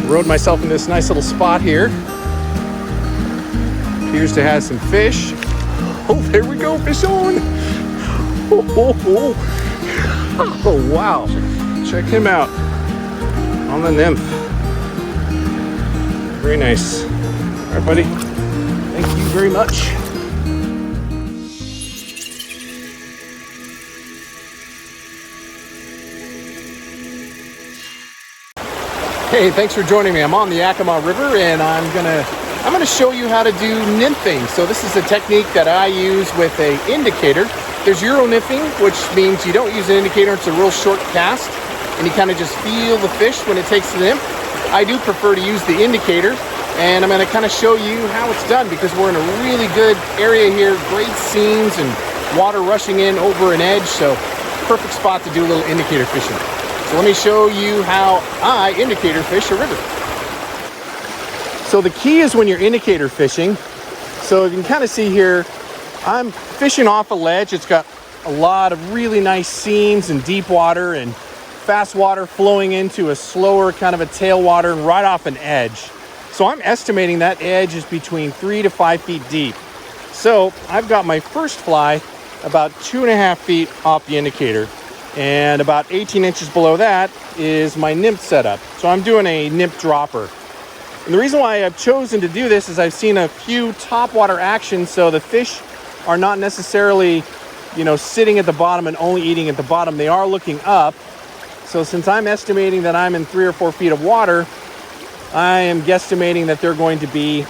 Rode myself in this nice little spot here. Appears to have some fish. Oh, there we go, fish on. Oh, wow. Check him out on the nymph. Very nice. All right, buddy. Thank you very much. Hey, thanks for joining me. I'm on the Yakima River, and I'm gonna show you how to do nymphing. So this is a technique that I use with an indicator. There's Euro nymphing, which means you don't use an indicator. It's a real short cast, and you kind of just feel the fish when it takes the nymph. I do prefer to use the indicator, and I'm gonna kind of show you how it's done because we're in a really good area here, great scenes and water rushing in over an edge, so perfect spot to do a little indicator fishing. So let me show you how I indicator fish a river. So the key is when you're indicator fishing, so you can kind of see here, I'm fishing off a ledge. It's got a lot of really nice seams and deep water and fast water flowing into a slower kind of a tailwater and right off an edge. So I'm estimating that edge is between 3 to 5 feet deep. So I've got my first fly about 2.5 feet off the indicator. And about 18 inches below that is my nymph setup. So I'm doing a nymph dropper. And the reason why I've chosen to do this is I've seen a few topwater actions, so the fish are not necessarily, sitting at the bottom and only eating at the bottom. They are looking up. So since I'm estimating that I'm in 3 or 4 feet of water, I am guesstimating that they're going to be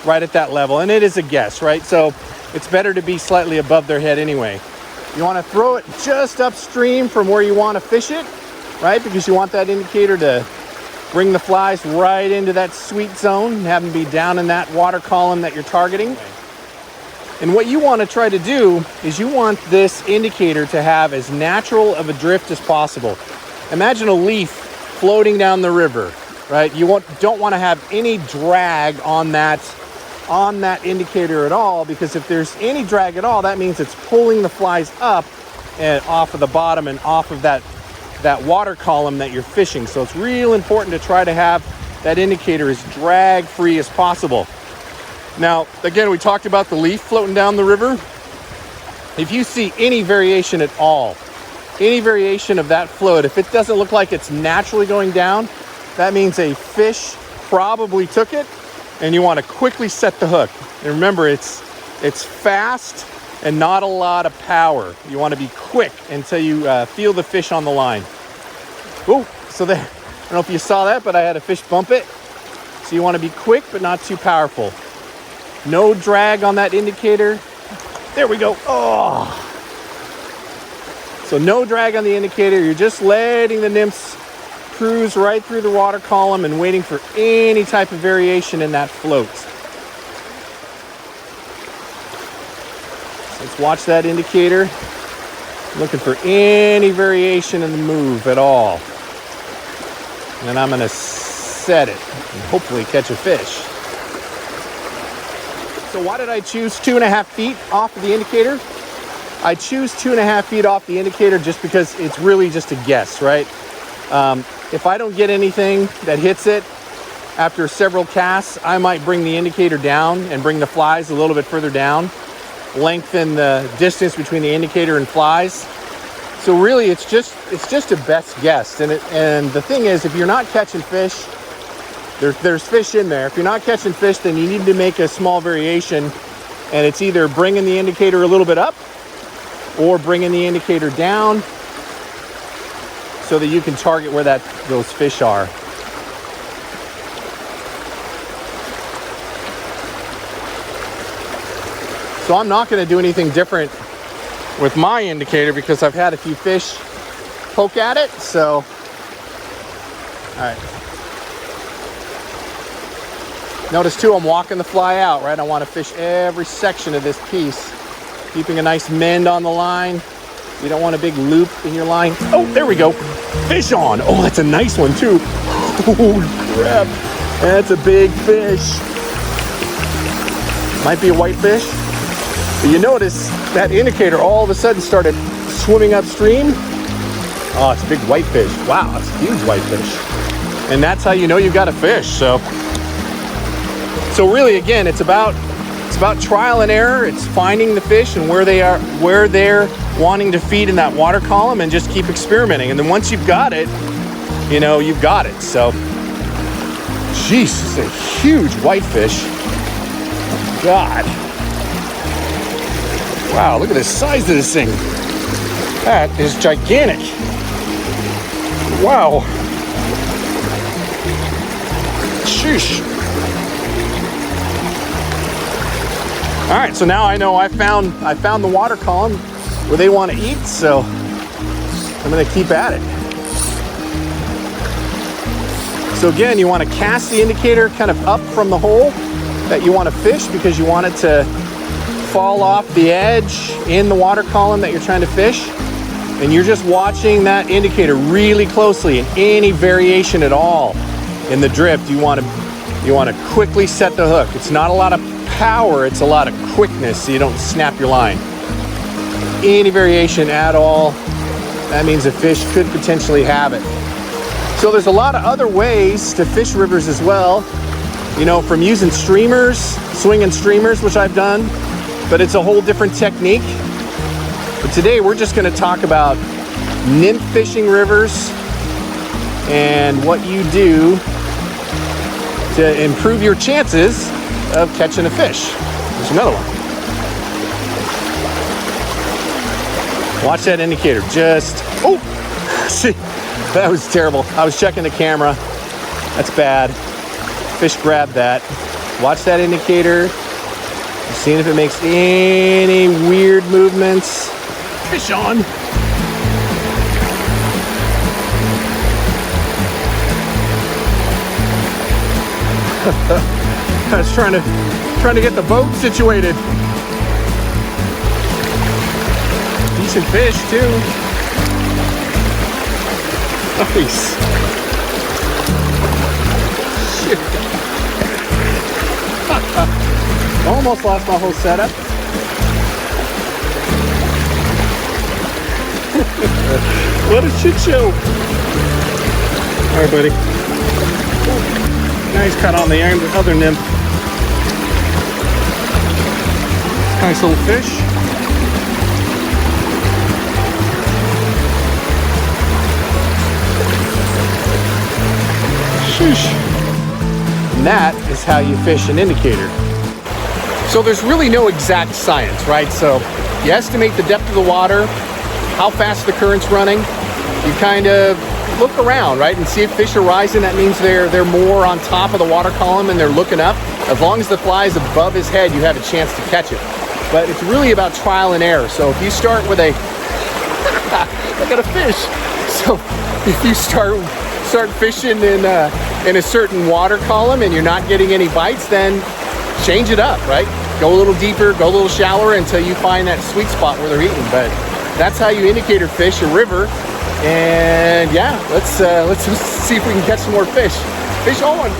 right at that level. And it is a guess, right? So it's better to be slightly above their head anyway. You want to throw it just upstream from where you want to fish it, right? Because you want that indicator to bring the flies right into that sweet zone and have them be down in that water column that you're targeting. And what you want to try to do is you want this indicator to have as natural of a drift as possible. Imagine a leaf floating down the river, right? You don't want to have any drag on that indicator at all, because if there's any drag at all, that means it's pulling the flies up and off of the bottom and off of that water column that you're fishing. So it's real important to try to have that indicator as drag free as possible. Now, again, we talked about the leaf floating down the river. If you see any variation at all, any variation of that float, if it doesn't look like it's naturally going down, that means a fish probably took it, and you want to quickly set the hook. And remember, it's fast and not a lot of power. You want to be quick until you feel the fish on the line. Oh, so there, I don't know if you saw that, but I had a fish bump it. So you want to be quick, but not too powerful. No drag on that indicator. There we go. Oh. So no drag on the indicator. You're just letting the nymphs cruise right through the water column and waiting for any type of variation in that float. Let's watch that indicator. Looking for any variation in the move at all. And then I'm going to set it and hopefully catch a fish. So why did I choose 2.5 feet off of the indicator? I choose 2.5 feet off the indicator just because it's really just a guess, right? If I don't get anything that hits it after several casts, I might bring the indicator down and bring the flies a little bit further down, lengthen the distance between the indicator and flies. So really, it's just a best guess. And the thing is, if you're not catching fish, there's fish in there. If you're not catching fish, then you need to make a small variation, and it's either bringing the indicator a little bit up or bringing the indicator down so that you can target where those fish are. So I'm not going to do anything different with my indicator because I've had a few fish poke at it. So, all right. Notice too, I'm walking the fly out, right? I want to fish every section of this piece, keeping a nice mend on the line. You don't want a big loop in your line. Oh, there we go. Fish on. Oh, that's a nice one too. Oh, crap. That's a big fish. Might be a whitefish. But you notice that indicator all of a sudden started swimming upstream. Oh, it's a big whitefish. Wow, that's a huge whitefish. And that's how you know you've got a fish. So really, again, it's about trial and error. It's finding the fish and where they're wanting to feed in that water column, and just keep experimenting. And then once you've got it, you know, you've got it. So, jeez, it's a huge whitefish. God. Wow, look at the size of this thing. That is gigantic. Wow. Sheesh. All right, so now I know I found the water column where they want to eat, so I'm gonna keep at it. So again, you want to cast the indicator kind of up from the hole that you want to fish, because you want it to fall off the edge in the water column that you're trying to fish. And you're just watching that indicator really closely, and any variation at all in the drift, you want to quickly set the hook. It's not a lot of power, it's a lot of quickness, so you don't snap your line. Any variation at all, that means a fish could potentially have it. So there's a lot of other ways to fish rivers as well. You know, from using streamers, swinging streamers, which I've done, but it's a whole different technique. But today we're just going to talk about nymph fishing rivers and what you do to improve your chances of catching a fish. There's another one. Watch that indicator. Oh, see, that was terrible. I was checking the camera. That's bad. Fish grabbed that. Watch that indicator. Seeing if it makes any weird movements. Fish on. I was trying to get the boat situated. Decent fish too. Nice. Shit. Almost lost my whole setup. What a shit show. All right, buddy. Nice cut on the other nymph. Nice little fish. Sheesh. And that is how you fish an indicator. So there's really no exact science, right? So you estimate the depth of the water, how fast the current's running. You kind of look around, right, and see if fish are rising. That means they're more on top of the water column and they're looking up. As long as the fly is above his head, you have a chance to catch it. But it's really about trial and error. So if you start with I got a fish. So if you start fishing in a certain water column and you're not getting any bites, then change it up, right? Go a little deeper, go a little shallower until you find that sweet spot where they're eating. But that's how you indicator fish a river. And yeah, let's see if we can catch some more fish. Fish on.